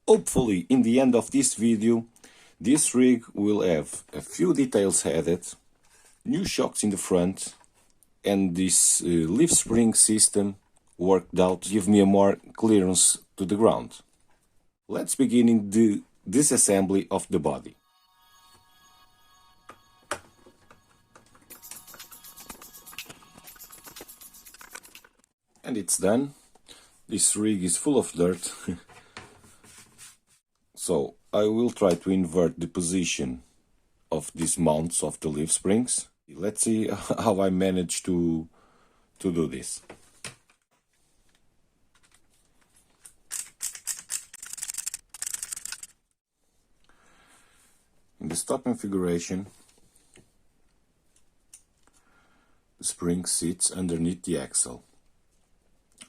Hopefully, in the end of this video, this rig will have a few details added, new shocks in the front, and this leaf spring system worked out to give me a more clearance to the ground. Let's begin in the disassembly of the body. And it's done. This rig is full of dirt. So I will try to invert the position of these mounts of the leaf springs. Let's see how I manage to do this. In the stop configuration, the spring sits underneath the axle.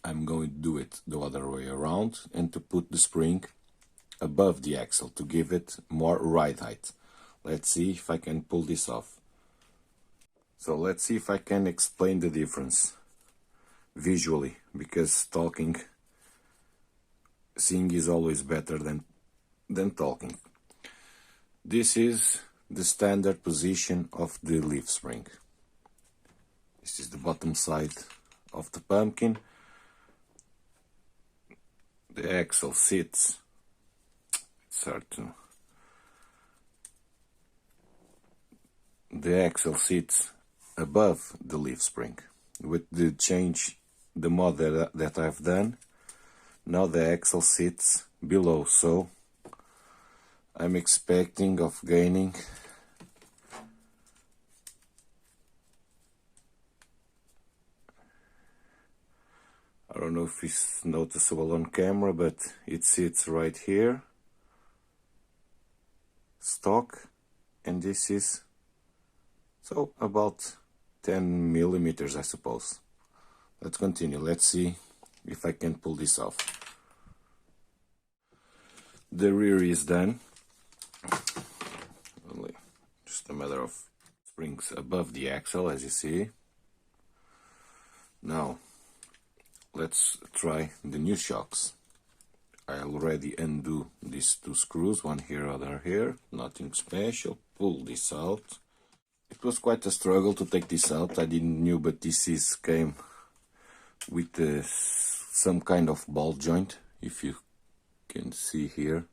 I'm going to do it the other way around and to put the spring above the axle to give it more ride height. Let's see if I can pull this off. So let's see if I can explain the difference visually, because seeing is always better than talking. This is the standard position of the leaf spring. This is the bottom side of the pumpkin. The axle sits, the axle sits above the leaf spring. With the mod that I've done, now the axle sits below, so I'm expecting of gaining I don't know if it's noticeable on camera, but it sits right here, stock, and this is so about 10 millimeters, I suppose. Let's continue. Let's see if I can pull this off. The rear is done. Only just a matter of springs above the axle, as you see. Now let's try the new shocks. I already undo these two screws, one here, other here, nothing special. Pull this out. It was quite a struggle to take this out. I didn't know, but this came with some kind of ball joint, if you can see here.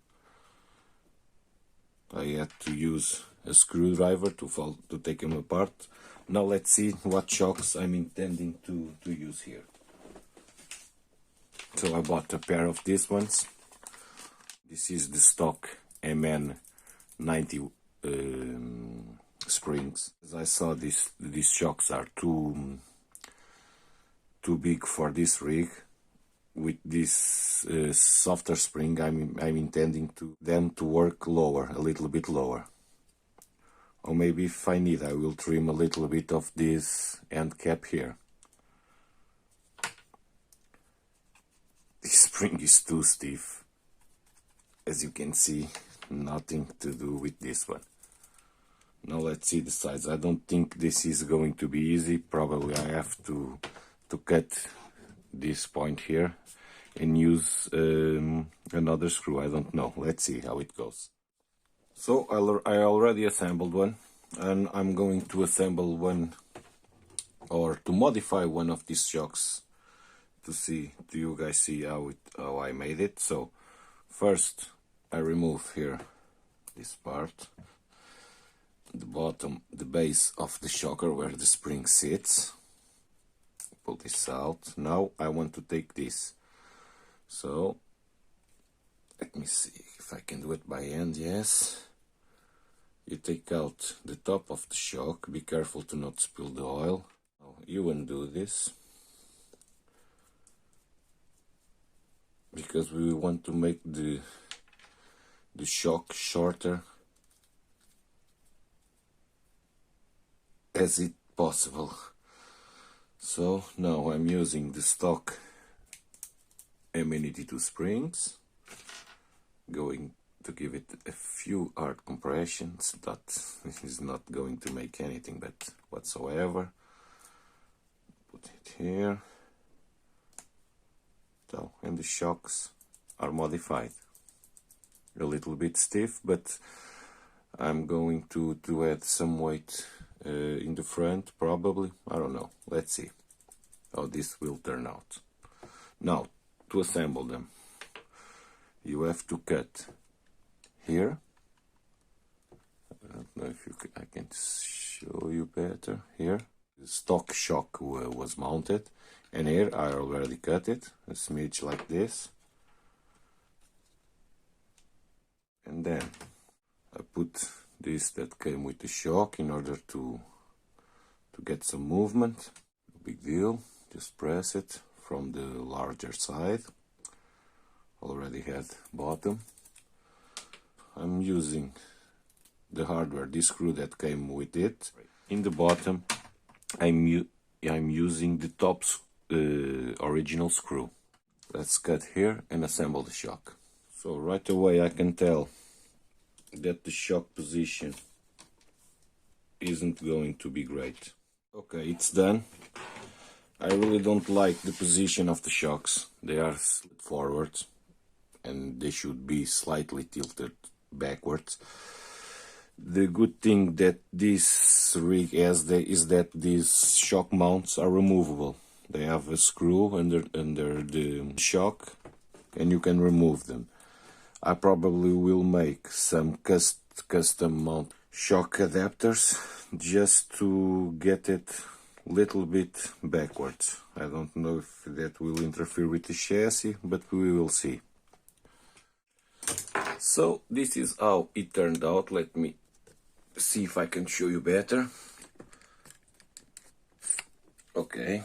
I had to use a screwdriver to take them apart. Now let's see what shocks I'm intending to use here. So I bought a pair of these ones. This is the stock MN82 springs. As I saw, these shocks are too big for this rig. With this softer spring, I'm intending them to work lower, a little bit lower. Or maybe if I need, I will trim a little bit of this end cap here. This spring is too stiff. As you can see, nothing to do with this one. Now let's see the sides. I don't think this is going to be easy. Probably I have to cut this point here and use another screw. I don't know. Let's see how it goes. So I already assembled one, and I'm going to assemble one, or to modify one of these shocks to you guys see how I made it. So first I remove here this part, the bottom, the base of the shocker where the spring sits. Pull this out. Now I want to take this, so let me see if I can do it by hand. Yes, you take out the top of the shock. Be careful to not spill the oil. Now you undo this, because we want to make the shock shorter as it possible. So now I'm using the stock MN82 springs, going to give it a few hard compressions. That is not going to make anything but whatsoever. Put it here. So, and the shocks are modified. A little bit stiff, but I'm going to add some weight in the front, probably. I don't know. Let's see how this will turn out. Now, to assemble them, you have to cut here. I don't know if I can show you better. Here, the stock shock was mounted, and here I already cut it, a smidge like this. And then I put this that came with the shock in order to get some movement. No big deal, just press it from the larger side. Already had bottom. I'm using the hardware, this screw that came with it. In the bottom, I'm using the top original screw. Let's cut here and assemble the shock. So right away I can tell that the shock position isn't going to be great. Okay, it's done. I really don't like the position of the shocks. They are forwards and they should be slightly tilted backwards. The good thing that this rig has is that these shock mounts are removable. They have a screw under the shock and you can remove them. I probably will make some custom mount shock adapters just to get it a little bit backwards. I don't know if that will interfere with the chassis, but we will see. So this is how it turned out. Let me see if I can show you better. Okay.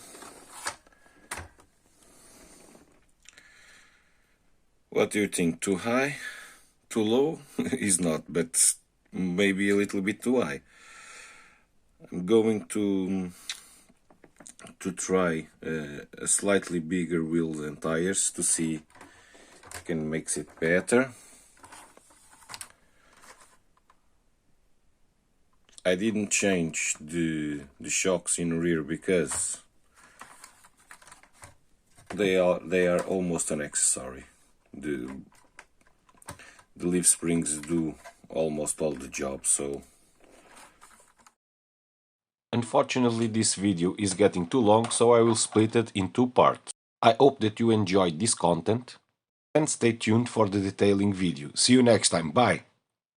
What do you think? Too high? Too low? Is not, but maybe a little bit too high. I'm going to try a slightly bigger wheels and tires to see if I can make it better. I didn't change the shocks in rear because they are almost an accessory. The leaf springs do almost all the job, so... Unfortunately, this video is getting too long, so I will split it in two parts. I hope that you enjoyed this content and stay tuned for the detailing video. See you next time, bye!